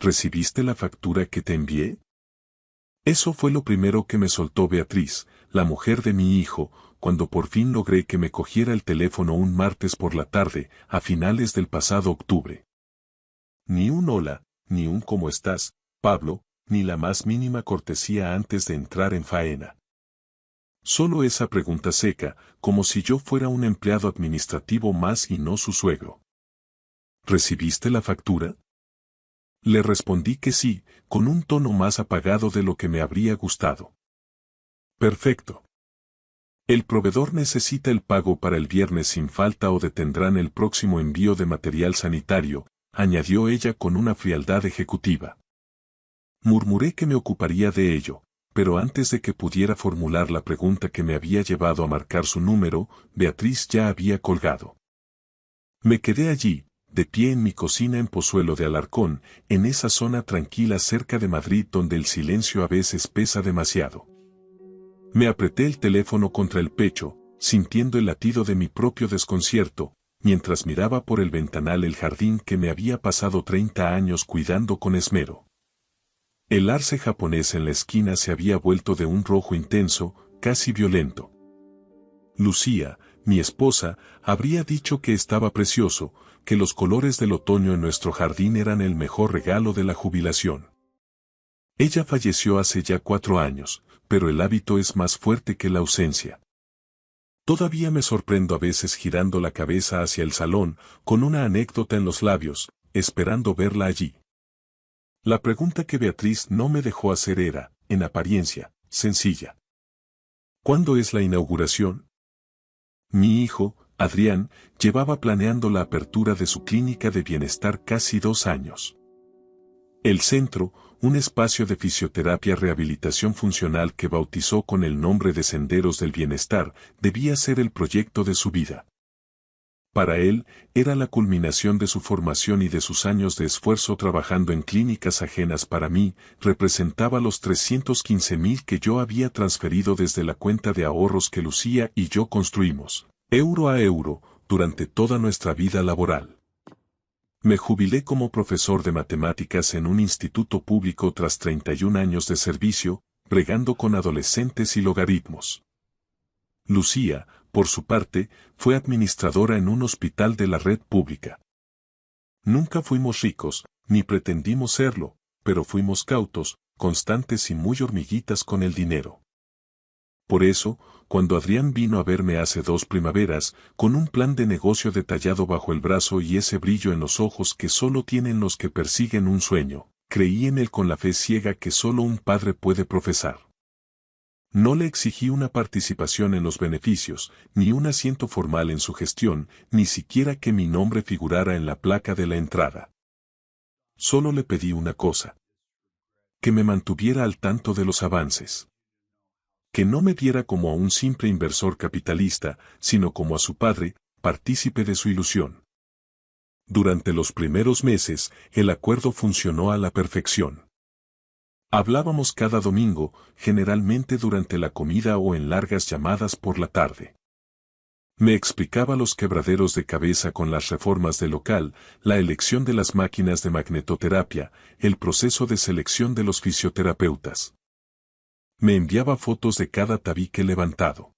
¿Recibiste la factura que te envié? Eso fue lo primero que me soltó Beatriz, la mujer de mi hijo, cuando por fin logré que me cogiera el teléfono un martes por la tarde, a finales del pasado octubre. Ni un hola, ni un ¿cómo estás, Pablo?, ni la más mínima cortesía antes de entrar en faena. Solo esa pregunta seca, como si yo fuera un empleado administrativo más y no su suegro. ¿Recibiste la factura? Le respondí que sí, con un tono más apagado de lo que me habría gustado. Perfecto. El proveedor necesita el pago para el viernes sin falta o detendrán el próximo envío de material sanitario, añadió ella con una frialdad ejecutiva. Murmuré que me ocuparía de ello, pero antes de que pudiera formular la pregunta que me había llevado a marcar su número, Beatriz ya había colgado. Me quedé allí, de pie en mi cocina en Pozuelo de Alarcón, en esa zona tranquila cerca de Madrid donde el silencio a veces pesa demasiado. Me apreté el teléfono contra el pecho, sintiendo el latido de mi propio desconcierto, mientras miraba por el ventanal el jardín que me había pasado 30 años cuidando con esmero. El arce japonés en la esquina se había vuelto de un rojo intenso, casi violento. Lucía, mi esposa, habría dicho que estaba precioso, que los colores del otoño en nuestro jardín eran el mejor regalo de la jubilación. Ella falleció hace ya 4 años, pero el hábito es más fuerte que la ausencia. Todavía me sorprendo a veces girando la cabeza hacia el salón, con una anécdota en los labios, esperando verla allí. La pregunta que Beatriz no me dejó hacer era, en apariencia, sencilla. ¿Cuándo es la inauguración? Mi hijo, Adrián, llevaba planeando la apertura de su clínica de bienestar casi 2 años. El centro, un espacio de fisioterapia-rehabilitación funcional que bautizó con el nombre de Senderos del Bienestar, debía ser el proyecto de su vida. Para él, era la culminación de su formación y de sus años de esfuerzo trabajando en clínicas ajenas. Para mí, representaba los 315.000 que yo había transferido desde la cuenta de ahorros que Lucía y yo construimos, euro a euro, durante toda nuestra vida laboral. Me jubilé como profesor de matemáticas en un instituto público tras 31 años de servicio, bregando con adolescentes y logaritmos. Lucía, por su parte, fue administradora en un hospital de la red pública. Nunca fuimos ricos, ni pretendimos serlo, pero fuimos cautos, constantes y muy hormiguitas con el dinero. Por eso, cuando Adrián vino a verme hace 2 primaveras, con un plan de negocio detallado bajo el brazo y ese brillo en los ojos que solo tienen los que persiguen un sueño, creí en él con la fe ciega que solo un padre puede profesar. No le exigí una participación en los beneficios, ni un asiento formal en su gestión, ni siquiera que mi nombre figurara en la placa de la entrada. Solo le pedí una cosa: que me mantuviera al tanto de los avances. Que no me viera como a un simple inversor capitalista, sino como a su padre, partícipe de su ilusión. Durante los primeros meses, el acuerdo funcionó a la perfección. Hablábamos cada domingo, generalmente durante la comida o en largas llamadas por la tarde. Me explicaba los quebraderos de cabeza con las reformas del local, la elección de las máquinas de magnetoterapia, el proceso de selección de los fisioterapeutas. Me enviaba fotos de cada tabique levantado.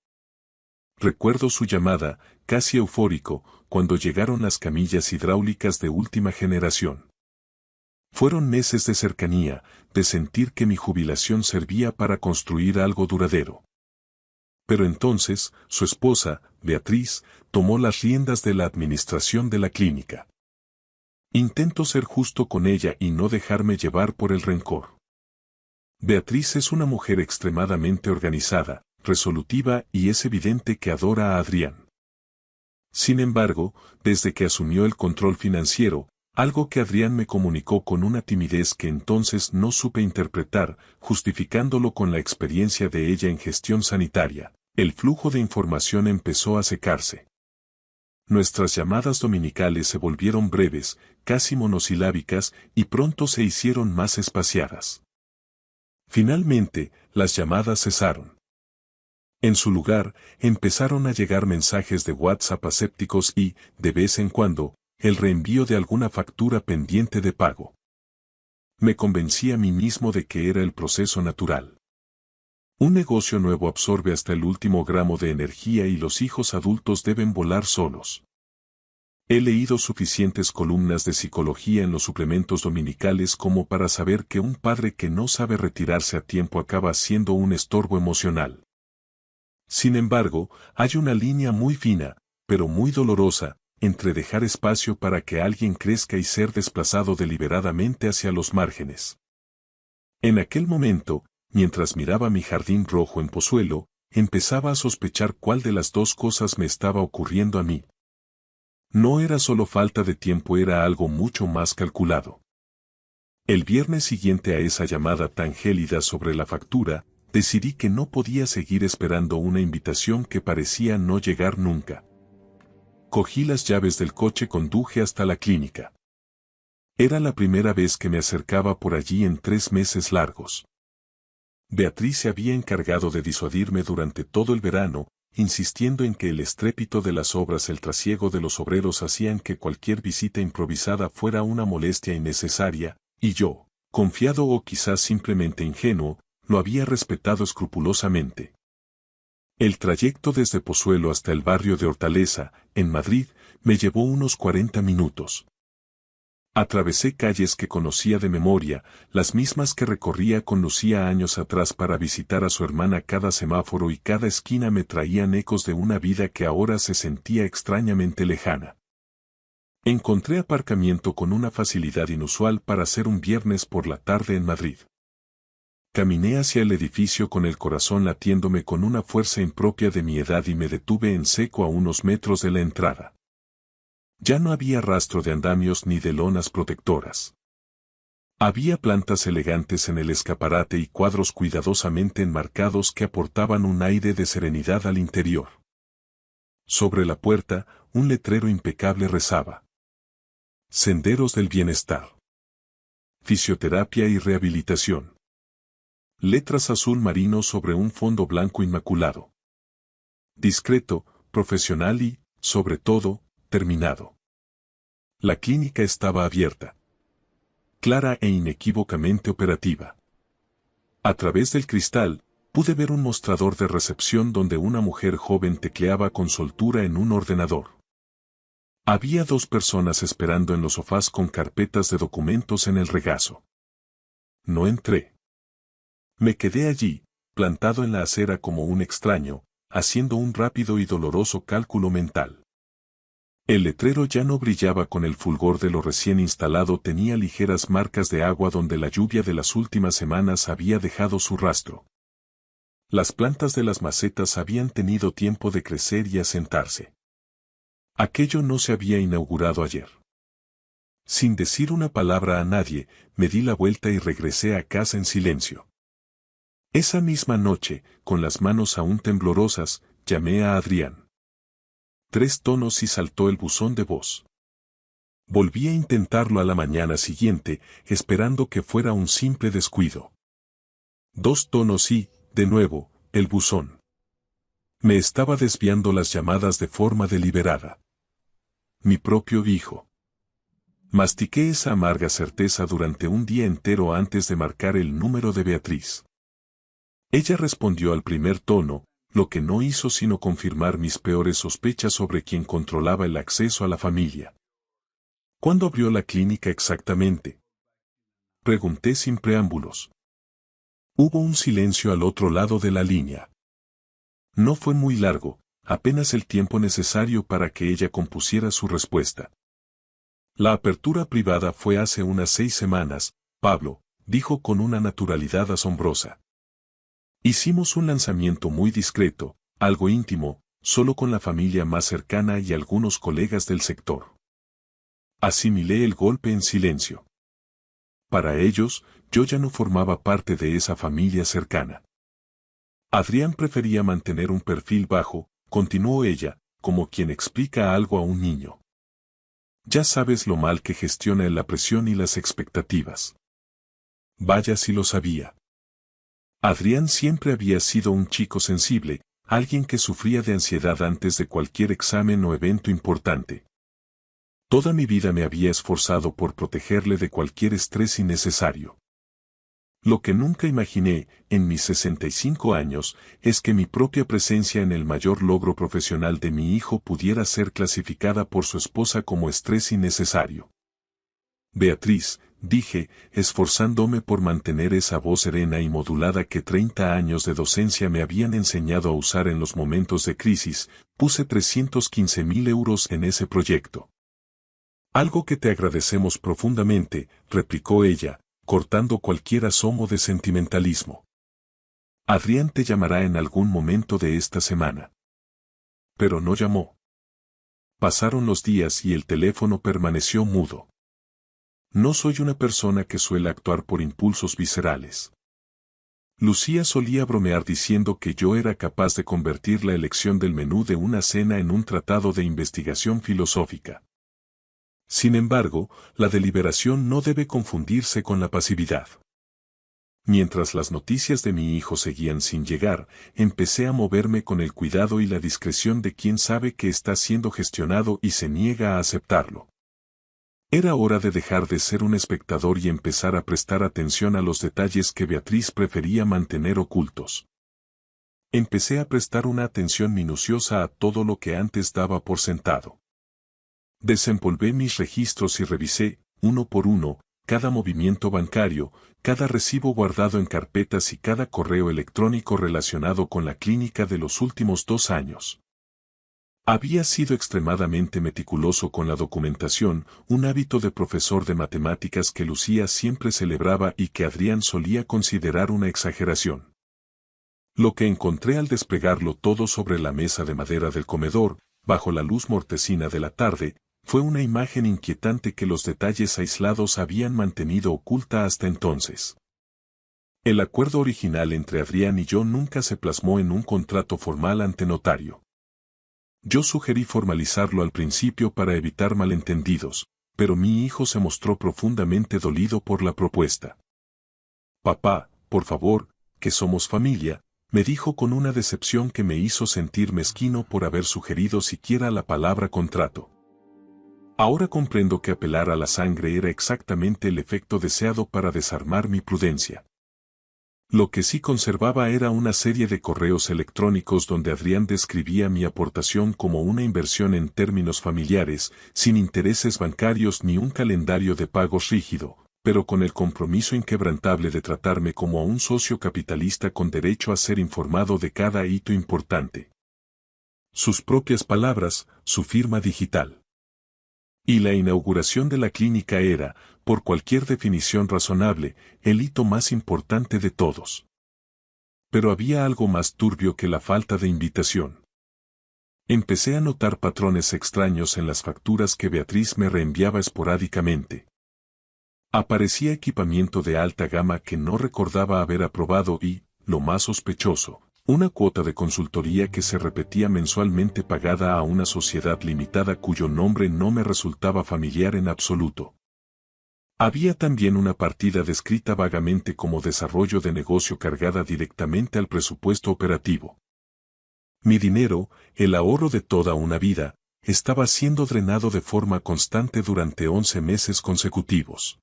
Recuerdo su llamada, casi eufórico, cuando llegaron las camillas hidráulicas de última generación. Fueron meses de cercanía, de sentir que mi jubilación servía para construir algo duradero. Pero entonces, su esposa, Beatriz, tomó las riendas de la administración de la clínica. Intento ser justo con ella y no dejarme llevar por el rencor. Beatriz es una mujer extremadamente organizada, resolutiva y es evidente que adora a Adrián. Sin embargo, desde que asumió el control financiero, algo que Adrián me comunicó con una timidez que entonces no supe interpretar, justificándolo con la experiencia de ella en gestión sanitaria, el flujo de información empezó a secarse. Nuestras llamadas dominicales se volvieron breves, casi monosilábicas, y pronto se hicieron más espaciadas. Finalmente, las llamadas cesaron. En su lugar, empezaron a llegar mensajes de WhatsApp asépticos y, de vez en cuando, el reenvío de alguna factura pendiente de pago. Me convencí a mí mismo de que era el proceso natural. Un negocio nuevo absorbe hasta el último gramo de energía y los hijos adultos deben volar solos. He leído suficientes columnas de psicología en los suplementos dominicales como para saber que un padre que no sabe retirarse a tiempo acaba siendo un estorbo emocional. Sin embargo, hay una línea muy fina, pero muy dolorosa, entre dejar espacio para que alguien crezca y ser desplazado deliberadamente hacia los márgenes. En aquel momento, mientras miraba mi jardín rojo en Pozuelo, empezaba a sospechar cuál de las dos cosas me estaba ocurriendo a mí. No era solo falta de tiempo, era algo mucho más calculado. El viernes siguiente a esa llamada tan gélida sobre la factura, decidí que no podía seguir esperando una invitación que parecía no llegar nunca. Cogí las llaves del coche y conduje hasta la clínica. Era la primera vez que me acercaba por allí en 3 meses largos. Beatriz se había encargado de disuadirme durante todo el verano, insistiendo en que el estrépito de las obras, el trasiego de los obreros hacían que cualquier visita improvisada fuera una molestia innecesaria, y yo, confiado o quizás simplemente ingenuo, lo había respetado escrupulosamente. El trayecto desde Pozuelo hasta el barrio de Hortaleza, en Madrid, me llevó unos 40 minutos. Atravesé calles que conocía de memoria, las mismas que recorría con Lucía años atrás para visitar a su hermana. Cada semáforo y cada esquina me traían ecos de una vida que ahora se sentía extrañamente lejana. Encontré aparcamiento con una facilidad inusual para ser un viernes por la tarde en Madrid. Caminé hacia el edificio con el corazón latiéndome con una fuerza impropia de mi edad y me detuve en seco a unos metros de la entrada. Ya no había rastro de andamios ni de lonas protectoras. Había plantas elegantes en el escaparate y cuadros cuidadosamente enmarcados que aportaban un aire de serenidad al interior. Sobre la puerta, un letrero impecable rezaba: Senderos del Bienestar. Fisioterapia y rehabilitación. Letras azul marino sobre un fondo blanco inmaculado. Discreto, profesional y, sobre todo, terminado. La clínica estaba abierta. Clara e inequívocamente operativa. A través del cristal, pude ver un mostrador de recepción donde una mujer joven tecleaba con soltura en un ordenador. Había 2 personas esperando en los sofás con carpetas de documentos en el regazo. No entré. Me quedé allí, plantado en la acera como un extraño, haciendo un rápido y doloroso cálculo mental. El letrero ya no brillaba con el fulgor de lo recién instalado, tenía ligeras marcas de agua donde la lluvia de las últimas semanas había dejado su rastro. Las plantas de las macetas habían tenido tiempo de crecer y asentarse. Aquello no se había inaugurado ayer. Sin decir una palabra a nadie, me di la vuelta y regresé a casa en silencio. Esa misma noche, con las manos aún temblorosas, llamé a Adrián. 3 tonos y saltó el buzón de voz. Volví a intentarlo a la mañana siguiente, esperando que fuera un simple descuido. 2 tonos y, de nuevo, el buzón. Me estaba desviando las llamadas de forma deliberada. Mi propio hijo. Mastiqué esa amarga certeza durante un día entero antes de marcar el número de Beatriz. Ella respondió al primer tono, lo que no hizo sino confirmar mis peores sospechas sobre quien controlaba el acceso a la familia. ¿Cuándo abrió la clínica exactamente?, pregunté sin preámbulos. Hubo un silencio al otro lado de la línea. No fue muy largo, apenas el tiempo necesario para que ella compusiera su respuesta. La apertura privada fue hace unas 6 semanas, Pablo, dijo con una naturalidad asombrosa. Hicimos un lanzamiento muy discreto, algo íntimo, solo con la familia más cercana y algunos colegas del sector. Asimilé el golpe en silencio. Para ellos, yo ya no formaba parte de esa familia cercana. Adrián prefería mantener un perfil bajo, continuó ella, como quien explica algo a un niño. Ya sabes lo mal que gestiona la presión y las expectativas. Vaya si lo sabía. Adrián siempre había sido un chico sensible, alguien que sufría de ansiedad antes de cualquier examen o evento importante. Toda mi vida me había esforzado por protegerle de cualquier estrés innecesario. Lo que nunca imaginé, en mis 65 años, es que mi propia presencia en el mayor logro profesional de mi hijo pudiera ser clasificada por su esposa como estrés innecesario. Beatriz, dije, esforzándome por mantener esa voz serena y modulada que 30 años de docencia me habían enseñado a usar en los momentos de crisis, puse 315.000 euros en ese proyecto. Algo que te agradecemos profundamente, replicó ella, cortando cualquier asomo de sentimentalismo. Adrián te llamará en algún momento de esta semana. Pero no llamó. Pasaron los días y el teléfono permaneció mudo. No soy una persona que suele actuar por impulsos viscerales. Lucía solía bromear diciendo que yo era capaz de convertir la elección del menú de una cena en un tratado de investigación filosófica. Sin embargo, la deliberación no debe confundirse con la pasividad. Mientras las noticias de mi hijo seguían sin llegar, empecé a moverme con el cuidado y la discreción de quien sabe que está siendo gestionado y se niega a aceptarlo. Era hora de dejar de ser un espectador y empezar a prestar atención a los detalles que Beatriz prefería mantener ocultos. Empecé a prestar una atención minuciosa a todo lo que antes daba por sentado. Desempolvé mis registros y revisé, uno por uno, cada movimiento bancario, cada recibo guardado en carpetas y cada correo electrónico relacionado con la clínica de los últimos 2 años. Había sido extremadamente meticuloso con la documentación, un hábito de profesor de matemáticas que Lucía siempre celebraba y que Adrián solía considerar una exageración. Lo que encontré al desplegarlo todo sobre la mesa de madera del comedor, bajo la luz mortecina de la tarde, fue una imagen inquietante que los detalles aislados habían mantenido oculta hasta entonces. El acuerdo original entre Adrián y yo nunca se plasmó en un contrato formal ante notario. Yo sugerí formalizarlo al principio para evitar malentendidos, pero mi hijo se mostró profundamente dolido por la propuesta. Papá, por favor, que somos familia, me dijo con una decepción que me hizo sentir mezquino por haber sugerido siquiera la palabra contrato. Ahora comprendo que apelar a la sangre era exactamente el efecto deseado para desarmar mi prudencia. Lo que sí conservaba era una serie de correos electrónicos donde Adrián describía mi aportación como una inversión en términos familiares, sin intereses bancarios ni un calendario de pagos rígido, pero con el compromiso inquebrantable de tratarme como a un socio capitalista con derecho a ser informado de cada hito importante. Sus propias palabras, su firma digital. Y la inauguración de la clínica era, por cualquier definición razonable, el hito más importante de todos. Pero había algo más turbio que la falta de invitación. Empecé a notar patrones extraños en las facturas que Beatriz me reenviaba esporádicamente. Aparecía equipamiento de alta gama que no recordaba haber aprobado y, lo más sospechoso, una cuota de consultoría que se repetía mensualmente pagada a una sociedad limitada cuyo nombre no me resultaba familiar en absoluto. Había también una partida descrita vagamente como desarrollo de negocio cargada directamente al presupuesto operativo. Mi dinero, el ahorro de toda una vida, estaba siendo drenado de forma constante durante 11 meses consecutivos.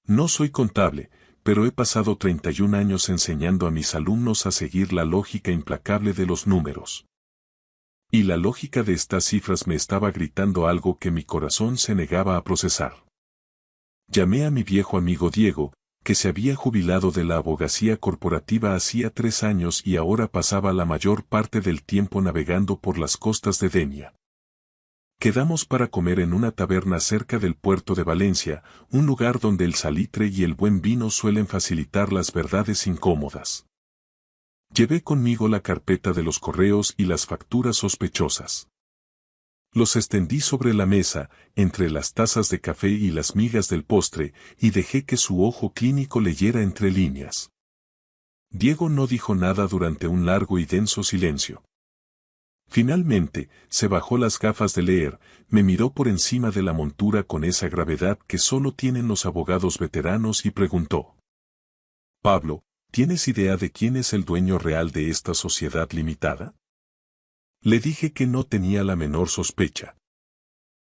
No soy contable, pero he pasado 31 años enseñando a mis alumnos a seguir la lógica implacable de los números. Y la lógica de estas cifras me estaba gritando algo que mi corazón se negaba a procesar. Llamé a mi viejo amigo Diego, que se había jubilado de la abogacía corporativa hacía 3 años y ahora pasaba la mayor parte del tiempo navegando por las costas de Denia. Quedamos para comer en una taberna cerca del puerto de Valencia, un lugar donde el salitre y el buen vino suelen facilitar las verdades incómodas. Llevé conmigo la carpeta de los correos y las facturas sospechosas. Los extendí sobre la mesa, entre las tazas de café y las migas del postre, y dejé que su ojo clínico leyera entre líneas. Diego no dijo nada durante un largo y denso silencio. Finalmente, se bajó las gafas de leer, me miró por encima de la montura con esa gravedad que solo tienen los abogados veteranos y preguntó: Pablo, ¿tienes idea de quién es el dueño real de esta sociedad limitada? Le dije que no tenía la menor sospecha.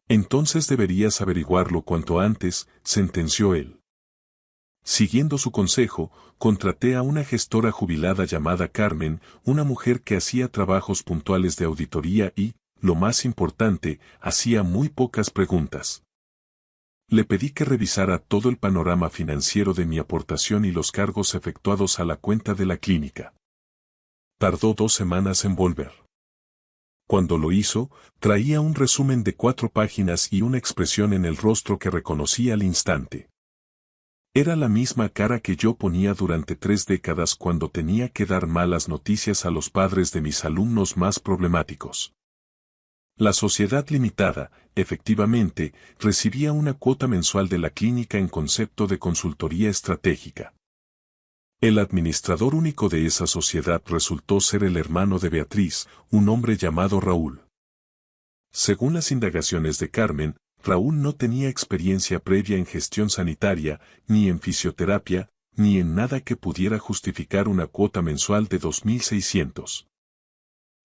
Entonces deberías averiguarlo cuanto antes, sentenció él. Siguiendo su consejo, contraté a una gestora jubilada llamada Carmen, una mujer que hacía trabajos puntuales de auditoría y, lo más importante, hacía muy pocas preguntas. Le pedí que revisara todo el panorama financiero de mi aportación y los cargos efectuados a la cuenta de la clínica. Tardó 2 semanas en volver. Cuando lo hizo, traía un resumen de 4 páginas y una expresión en el rostro que reconocí al instante. Era la misma cara que yo ponía durante 3 décadas cuando tenía que dar malas noticias a los padres de mis alumnos más problemáticos. La sociedad limitada, efectivamente, recibía una cuota mensual de la clínica en concepto de consultoría estratégica. El administrador único de esa sociedad resultó ser el hermano de Beatriz, un hombre llamado Raúl. Según las indagaciones de Carmen, Raúl no tenía experiencia previa en gestión sanitaria, ni en fisioterapia, ni en nada que pudiera justificar una cuota mensual de 2.600.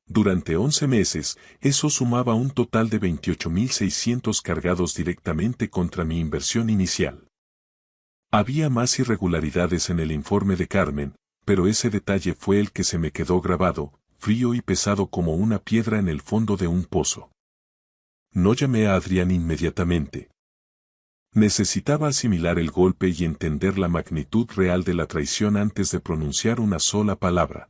Durante 11 meses, eso sumaba un total de 28.600 cargados directamente contra mi inversión inicial. Había más irregularidades en el informe de Carmen, pero ese detalle fue el que se me quedó grabado, frío y pesado como una piedra en el fondo de un pozo. No llamé a Adrián inmediatamente. Necesitaba asimilar el golpe y entender la magnitud real de la traición antes de pronunciar una sola palabra.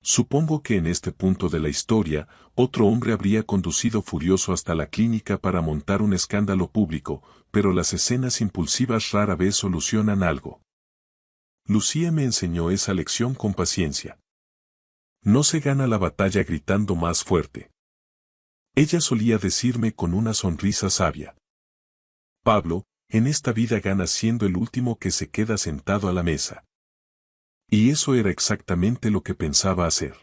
Supongo que en este punto de la historia, otro hombre habría conducido furioso hasta la clínica para montar un escándalo público, pero las escenas impulsivas rara vez solucionan algo. Lucía me enseñó esa lección con paciencia. No se gana la batalla gritando más fuerte. Ella solía decirme con una sonrisa sabia: Pablo, en esta vida ganas siendo el último que se queda sentado a la mesa. Y eso era exactamente lo que pensaba hacer.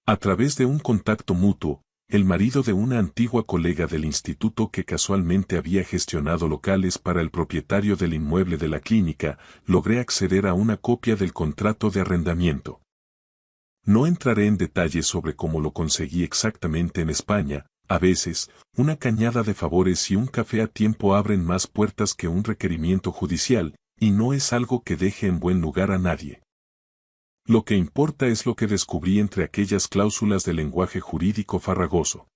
A través de un contacto mutuo, el marido de una antigua colega del instituto que casualmente había gestionado locales para el propietario del inmueble de la clínica, logré acceder a una copia del contrato de arrendamiento. No entraré en detalles sobre cómo lo conseguí exactamente en España. A veces, una cañada de favores y un café a tiempo abren más puertas que un requerimiento judicial, y no es algo que deje en buen lugar a nadie. Lo que importa es lo que descubrí entre aquellas cláusulas de lenguaje jurídico farragoso.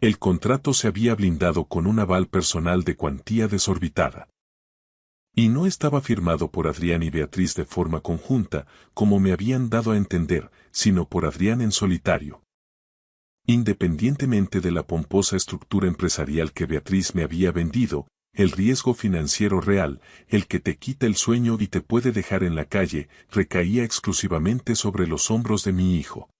El contrato se había blindado con un aval personal de cuantía desorbitada. Y no estaba firmado por Adrián y Beatriz de forma conjunta, como me habían dado a entender, sino por Adrián en solitario. Independientemente de la pomposa estructura empresarial que Beatriz me había vendido, el riesgo financiero real, el que te quita el sueño y te puede dejar en la calle, recaía exclusivamente sobre los hombros de mi hijo.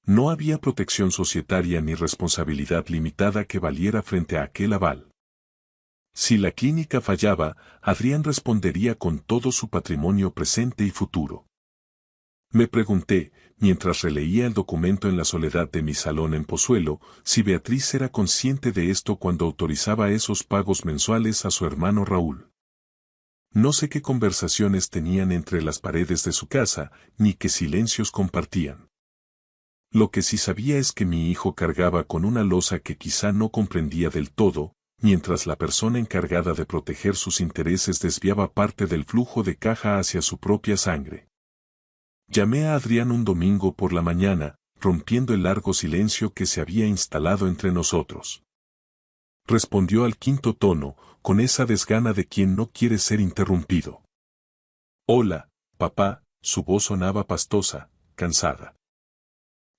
No había protección societaria ni responsabilidad limitada que valiera frente a aquel aval. Si la clínica fallaba, Adrián respondería con todo su patrimonio presente y futuro. Me pregunté, mientras releía el documento en la soledad de mi salón en Pozuelo, si Beatriz era consciente de esto cuando autorizaba esos pagos mensuales a su hermano Raúl. No sé qué conversaciones tenían entre las paredes de su casa, ni qué silencios compartían. Lo que sí sabía es que mi hijo cargaba con una losa que quizá no comprendía del todo, mientras la persona encargada de proteger sus intereses desviaba parte del flujo de caja hacia su propia sangre. Llamé a Adrián un domingo por la mañana, rompiendo el largo silencio que se había instalado entre nosotros. Respondió al quinto tono, con esa desgana de quien no quiere ser interrumpido. Hola, papá, su voz sonaba pastosa, cansada.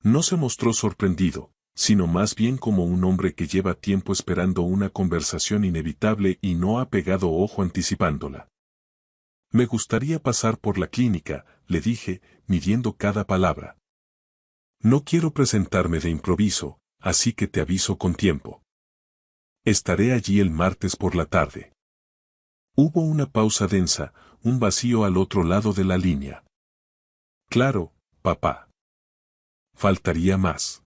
No se mostró sorprendido, sino más bien como un hombre que lleva tiempo esperando una conversación inevitable y no ha pegado ojo anticipándola. Me gustaría pasar por la clínica, le dije, midiendo cada palabra. No quiero presentarme de improviso, así que te aviso con tiempo. Estaré allí el martes por la tarde. Hubo una pausa densa, un vacío al otro lado de la línea. Claro, papá. Faltaría más.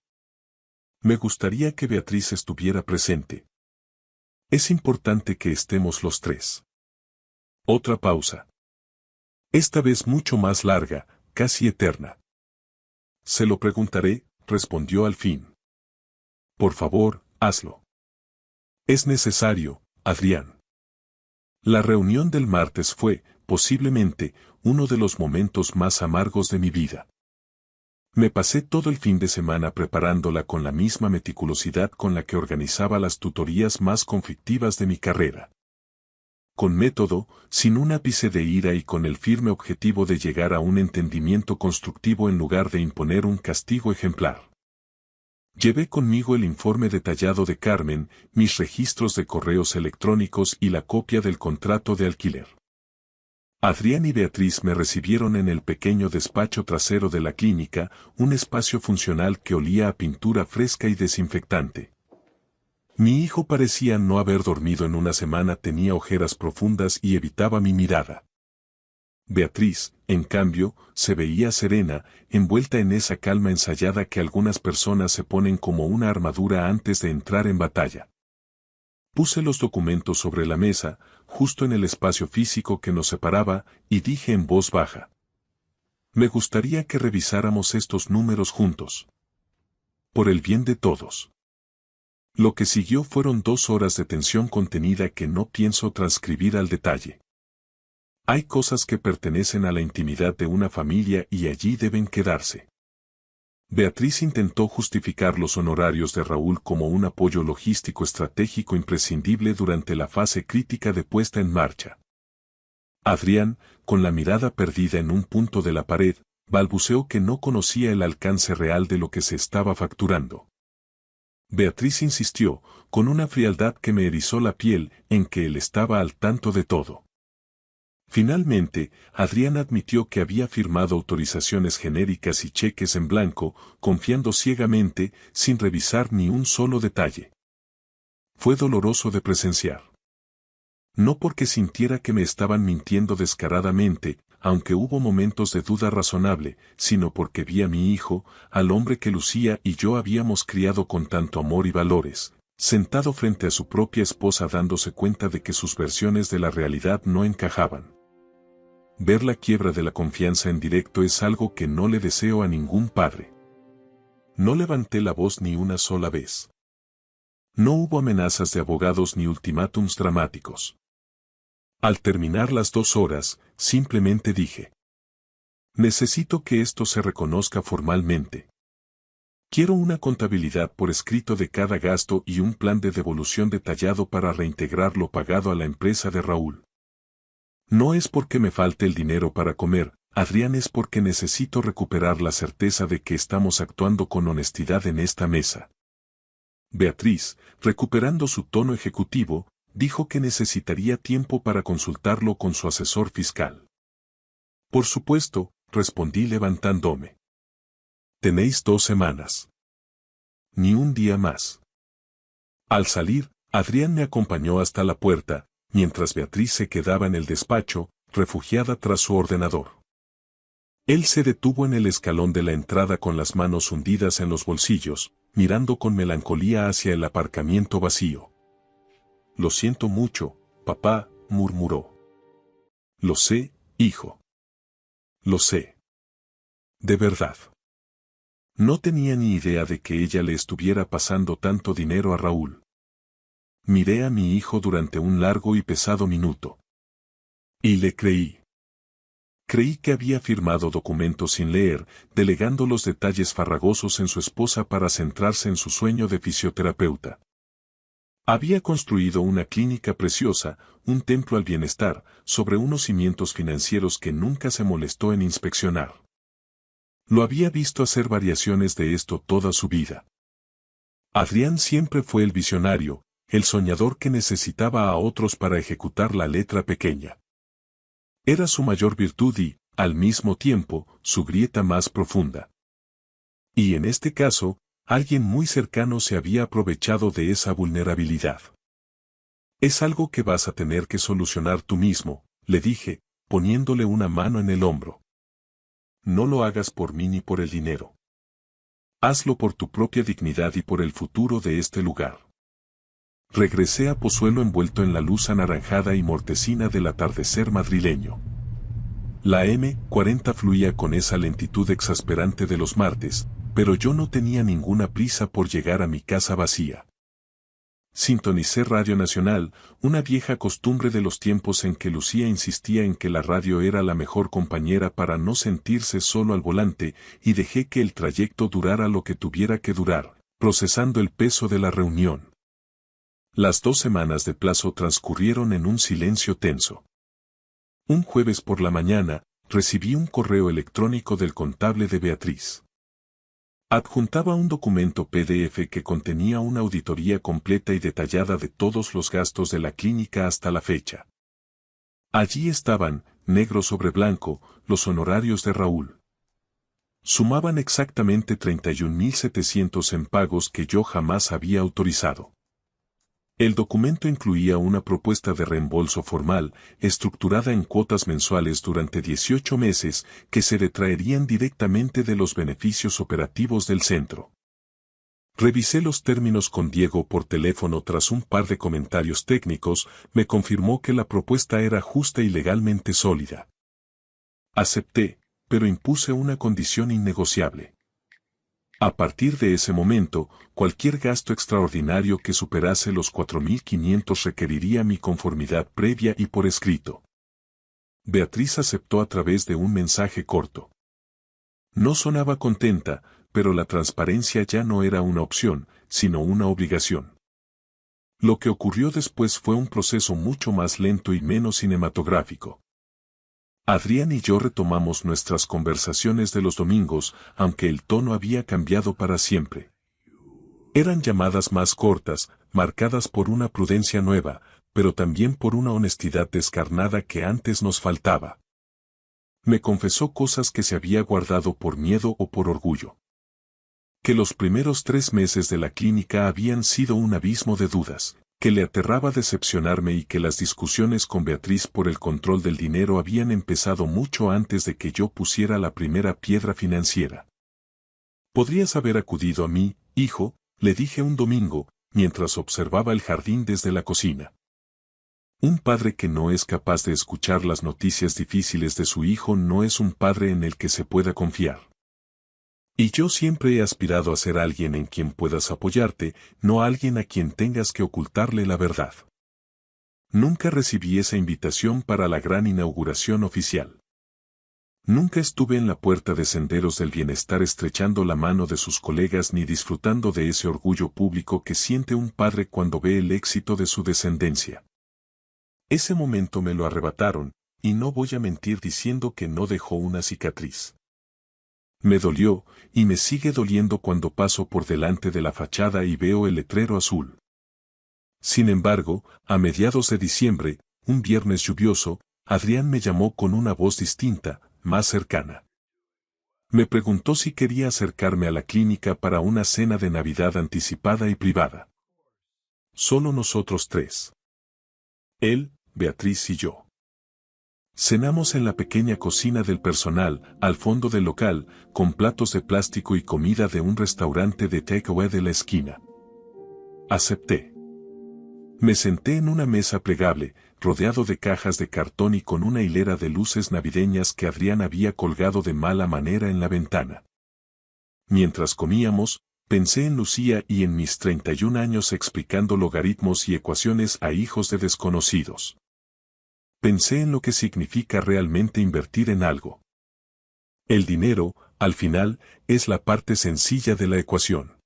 Me gustaría que Beatriz estuviera presente. Es importante que estemos los tres. Otra pausa. Esta vez mucho más larga, casi eterna. Se lo preguntaré, respondió al fin. Por favor, hazlo. Es necesario, Adrián. La reunión del martes fue, posiblemente, uno de los momentos más amargos de mi vida. Me pasé todo el fin de semana preparándola con la misma meticulosidad con la que organizaba las tutorías más conflictivas de mi carrera. Con método, sin un ápice de ira y con el firme objetivo de llegar a un entendimiento constructivo en lugar de imponer un castigo ejemplar. Llevé conmigo el informe detallado de Carmen, mis registros de correos electrónicos y la copia del contrato de alquiler. Adrián y Beatriz me recibieron en el pequeño despacho trasero de la clínica, un espacio funcional que olía a pintura fresca y desinfectante. Mi hijo parecía no haber dormido en una semana, tenía ojeras profundas y evitaba mi mirada. Beatriz, en cambio, se veía serena, envuelta en esa calma ensayada que algunas personas se ponen como una armadura antes de entrar en batalla. Puse los documentos sobre la mesa, justo en el espacio físico que nos separaba, y dije en voz baja: me gustaría que revisáramos estos números juntos. Por el bien de todos. Lo que siguió fueron 2 horas de tensión contenida que no pienso transcribir al detalle. Hay cosas que pertenecen a la intimidad de una familia y allí deben quedarse. Beatriz intentó justificar los honorarios de Raúl como un apoyo logístico estratégico imprescindible durante la fase crítica de puesta en marcha. Adrián, con la mirada perdida en un punto de la pared, balbuceó que no conocía el alcance real de lo que se estaba facturando. Beatriz insistió, con una frialdad que me erizó la piel, en que él estaba al tanto de todo. Finalmente, Adrián admitió que había firmado autorizaciones genéricas y cheques en blanco, confiando ciegamente, sin revisar ni un solo detalle. Fue doloroso de presenciar. No porque sintiera que me estaban mintiendo descaradamente, aunque hubo momentos de duda razonable, sino porque vi a mi hijo, al hombre que Lucía y yo habíamos criado con tanto amor y valores, sentado frente a su propia esposa dándose cuenta de que sus versiones de la realidad no encajaban. Ver la quiebra de la confianza en directo es algo que no le deseo a ningún padre. No levanté la voz ni una sola vez. No hubo amenazas de abogados ni ultimátums dramáticos. Al terminar las 2 horas, simplemente dije: necesito que esto se reconozca formalmente. Quiero una contabilidad por escrito de cada gasto y un plan de devolución detallado para reintegrar lo pagado a la empresa de Raúl. No es porque me falte el dinero para comer, Adrián, es porque necesito recuperar la certeza de que estamos actuando con honestidad en esta mesa. Beatriz, recuperando su tono ejecutivo, dijo que necesitaría tiempo para consultarlo con su asesor fiscal. Por supuesto, respondí levantándome. Tenéis 2 semanas. Ni un día más. Al salir, Adrián me acompañó hasta la puerta, mientras Beatriz se quedaba en el despacho, refugiada tras su ordenador. Él se detuvo en el escalón de la entrada con las manos hundidas en los bolsillos, mirando con melancolía hacia el aparcamiento vacío. Lo siento mucho, papá, murmuró. Lo sé, hijo. Lo sé. De verdad. No tenía ni idea de que ella le estuviera pasando tanto dinero a Raúl. Miré a mi hijo durante un largo y pesado minuto. Y le creí. Creí que había firmado documentos sin leer, delegando los detalles farragosos en su esposa para centrarse en su sueño de fisioterapeuta. Había construido una clínica preciosa, un templo al bienestar, sobre unos cimientos financieros que nunca se molestó en inspeccionar. Lo había visto hacer variaciones de esto toda su vida. Adrián siempre fue el visionario, el soñador que necesitaba a otros para ejecutar la letra pequeña. Era su mayor virtud y, al mismo tiempo, su grieta más profunda. Y en este caso, alguien muy cercano se había aprovechado de esa vulnerabilidad. Es algo que vas a tener que solucionar tú mismo, le dije, poniéndole una mano en el hombro. No lo hagas por mí ni por el dinero. Hazlo por tu propia dignidad y por el futuro de este lugar. Regresé a Pozuelo envuelto en la luz anaranjada y mortecina del atardecer madrileño. La M40 fluía con esa lentitud exasperante de los martes, pero yo no tenía ninguna prisa por llegar a mi casa vacía. Sintonicé Radio Nacional, una vieja costumbre de los tiempos en que Lucía insistía en que la radio era la mejor compañera para no sentirse solo al volante, y dejé que el trayecto durara lo que tuviera que durar, procesando el peso de la reunión. Las 2 semanas de plazo transcurrieron en un silencio tenso. Un jueves por la mañana, recibí un correo electrónico del contable de Beatriz. Adjuntaba un documento PDF que contenía una auditoría completa y detallada de todos los gastos de la clínica hasta la fecha. Allí estaban, negro sobre blanco, los honorarios de Raúl. Sumaban exactamente 31.700 en pagos que yo jamás había autorizado. El documento incluía una propuesta de reembolso formal, estructurada en cuotas mensuales durante 18 meses, que se detraerían directamente de los beneficios operativos del centro. Revisé los términos con Diego por teléfono. Tras un par de comentarios técnicos, me confirmó que la propuesta era justa y legalmente sólida. Acepté, pero impuse una condición innegociable. A partir de ese momento, cualquier gasto extraordinario que superase los 4.500 requeriría mi conformidad previa y por escrito. Beatriz aceptó a través de un mensaje corto. No sonaba contenta, pero la transparencia ya no era una opción, sino una obligación. Lo que ocurrió después fue un proceso mucho más lento y menos cinematográfico. Adrián y yo retomamos nuestras conversaciones de los domingos, aunque el tono había cambiado para siempre. Eran llamadas más cortas, marcadas por una prudencia nueva, pero también por una honestidad descarnada que antes nos faltaba. Me confesó cosas que se había guardado por miedo o por orgullo. Que los primeros 3 meses de la clínica habían sido un abismo de dudas, que le aterraba decepcionarme y que las discusiones con Beatriz por el control del dinero habían empezado mucho antes de que yo pusiera la primera piedra financiera. Podrías haber acudido a mí, hijo, le dije un domingo, mientras observaba el jardín desde la cocina. Un padre que no es capaz de escuchar las noticias difíciles de su hijo no es un padre en el que se pueda confiar. Y yo siempre he aspirado a ser alguien en quien puedas apoyarte, no alguien a quien tengas que ocultarle la verdad. Nunca recibí esa invitación para la gran inauguración oficial. Nunca estuve en la puerta de Senderos del Bienestar estrechando la mano de sus colegas ni disfrutando de ese orgullo público que siente un padre cuando ve el éxito de su descendencia. Ese momento me lo arrebataron, y no voy a mentir diciendo que no dejó una cicatriz. Me dolió, y me sigue doliendo cuando paso por delante de la fachada y veo el letrero azul. Sin embargo, a mediados de diciembre, un viernes lluvioso, Adrián me llamó con una voz distinta, más cercana. Me preguntó si quería acercarme a la clínica para una cena de Navidad anticipada y privada. Solo nosotros 3. Él, Beatriz y yo. Cenamos en la pequeña cocina del personal, al fondo del local, con platos de plástico y comida de un restaurante de takeaway de la esquina. Acepté. Me senté en una mesa plegable, rodeado de cajas de cartón y con una hilera de luces navideñas que Adrián había colgado de mala manera en la ventana. Mientras comíamos, pensé en Lucía y en mis 31 años explicando logaritmos y ecuaciones a hijos de desconocidos. Pensé en lo que significa realmente invertir en algo. El dinero, al final, es la parte sencilla de la ecuación.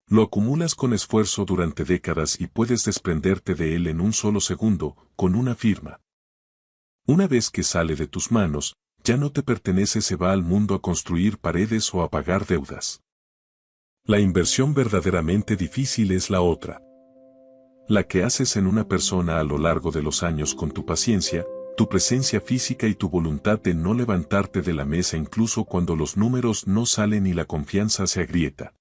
Lo acumulas con esfuerzo durante décadas y puedes desprenderte de él en un solo segundo, con una firma. Una vez que sale de tus manos, ya no te pertenece, se va al mundo a construir paredes o a pagar deudas. La inversión verdaderamente difícil es la otra. La que haces en una persona a lo largo de los años con tu paciencia, tu presencia física y tu voluntad de no levantarte de la mesa incluso cuando los números no salen y la confianza se agrieta.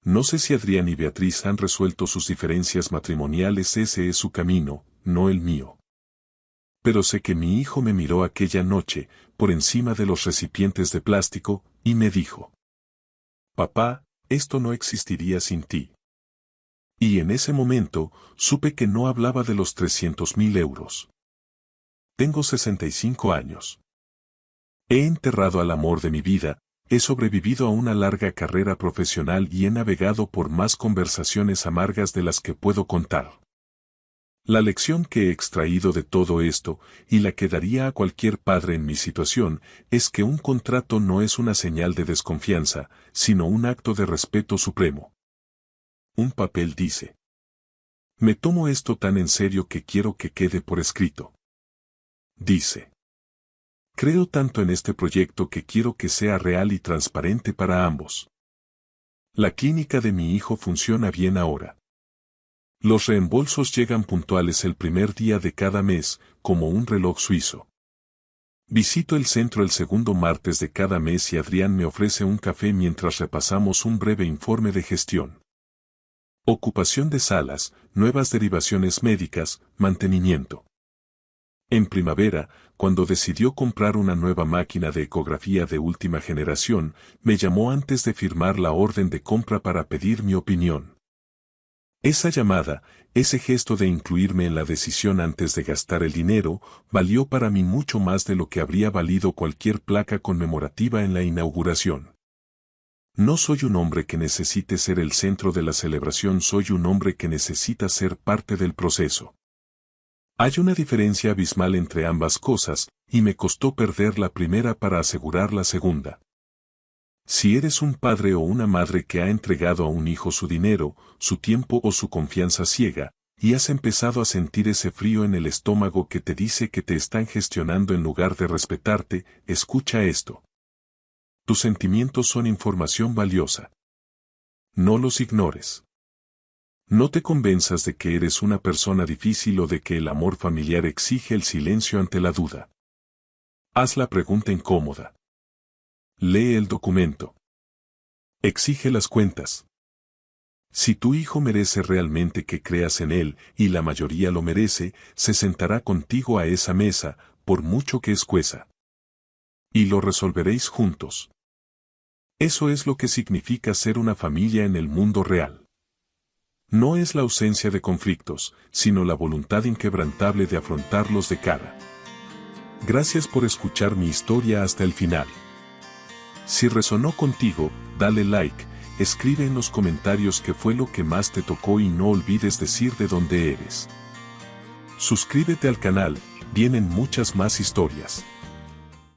No sé si Adrián y Beatriz han resuelto sus diferencias matrimoniales, ese es su camino, no el mío. Pero sé que mi hijo me miró aquella noche, por encima de los recipientes de plástico, y me dijo: «Papá, esto no existiría sin ti». Y en ese momento, supe que no hablaba de los 300.000 euros. Tengo 65 años. He enterrado al amor de mi vida, He sobrevivido a una larga carrera profesional y he navegado por más conversaciones amargas de las que puedo contar. La lección que he extraído de todo esto, y la que daría a cualquier padre en mi situación, es que un contrato no es una señal de desconfianza, sino un acto de respeto supremo. Un papel dice: me tomo esto tan en serio que quiero que quede por escrito. Dice: creo tanto en este proyecto que quiero que sea real y transparente para ambos. La clínica de mi hijo funciona bien ahora. Los reembolsos llegan puntuales el primer día de cada mes, como un reloj suizo. Visito el centro el segundo martes de cada mes y Adrián me ofrece un café mientras repasamos un breve informe de gestión. Ocupación de salas, nuevas derivaciones médicas, mantenimiento. En primavera, cuando decidió comprar una nueva máquina de ecografía de última generación, me llamó antes de firmar la orden de compra para pedir mi opinión. Esa llamada, ese gesto de incluirme en la decisión antes de gastar el dinero, valió para mí mucho más de lo que habría valido cualquier placa conmemorativa en la inauguración. No soy un hombre que necesite ser el centro de la celebración, soy un hombre que necesita ser parte del proceso. Hay una diferencia abismal entre ambas cosas, y me costó perder la primera para asegurar la segunda. Si eres un padre o una madre que ha entregado a un hijo su dinero, su tiempo o su confianza ciega, y has empezado a sentir ese frío en el estómago que te dice que te están gestionando en lugar de respetarte, escucha esto. Tus sentimientos son información valiosa. No los ignores. No te convenzas de que eres una persona difícil o de que el amor familiar exige el silencio ante la duda. Haz la pregunta incómoda. Lee el documento. Exige las cuentas. Si tu hijo merece realmente que creas en él, y la mayoría lo merece, se sentará contigo a esa mesa, por mucho que escueza. Y lo resolveréis juntos. Eso es lo que significa ser una familia en el mundo real. No es la ausencia de conflictos, sino la voluntad inquebrantable de afrontarlos de cara. Gracias por escuchar mi historia hasta el final. Si resonó contigo, dale like, escribe en los comentarios qué fue lo que más te tocó y no olvides decir de dónde eres. Suscríbete al canal, vienen muchas más historias.